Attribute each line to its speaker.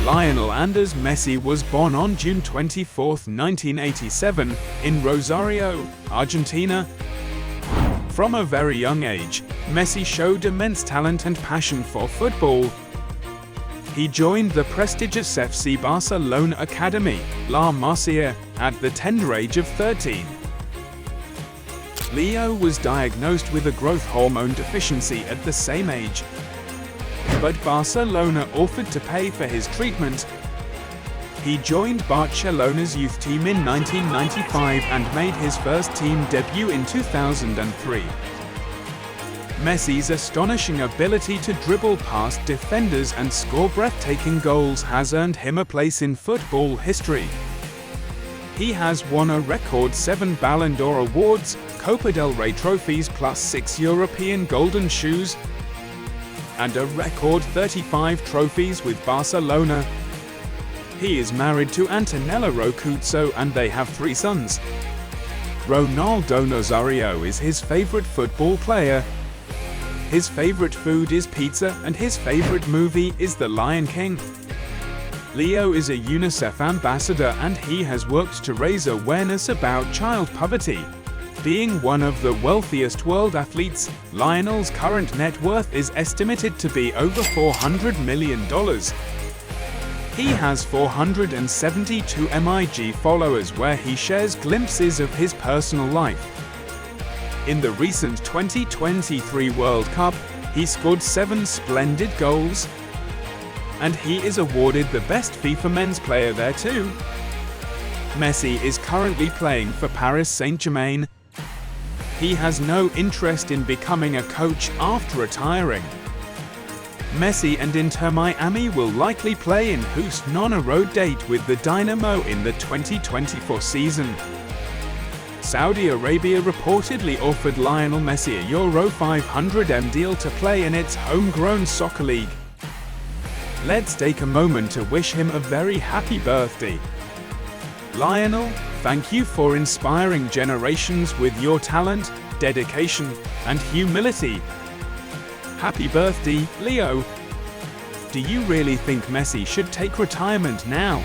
Speaker 1: Lionel Andres Messi was born on June 24, 1987, in Rosario, Argentina. From a very young age, Messi showed immense talent and passion for football. He joined the prestigious FC Barcelona academy, La Masia, at the tender age of 13. Leo was diagnosed with a growth hormone deficiency at the same age, but Barcelona offered to pay for his treatment. He joined Barcelona's youth team in 1995 and made his first team debut in 2003. Messi's astonishing ability to dribble past defenders and score breathtaking goals has earned him a place in football history. He has won a record 7 Ballon d'Or awards, Copa del Rey trophies plus 6 European Golden Shoes, and a record 35 trophies with Barcelona. He is married to Antonella Rocuzzo and they have 3 sons. Ronaldo Nazario is his favorite football player. His favorite food is pizza and his favorite movie is The Lion King. Leo is a UNICEF ambassador and he has worked to raise awareness about child poverty. Being one of the wealthiest world athletes, Lionel's current net worth is estimated to be over $400 million. He has 472 MIG followers where he shares glimpses of his personal life. In the recent 2023 World Cup, he scored 7 splendid goals, and he is awarded the best FIFA men's player there too. Messi is currently playing for Paris Saint-Germain. He has no interest in becoming a coach after retiring. Messi and Inter Miami will likely play in Houston on a road date with the Dynamo in the 2024 season. Saudi Arabia reportedly offered Lionel Messi a Euro 500M deal to play in its homegrown soccer league. Let's take a moment to wish him a very happy birthday. Lionel, thank you for inspiring generations with your talent, dedication, and humility. Happy birthday, Leo. Do you really think Messi should take retirement now?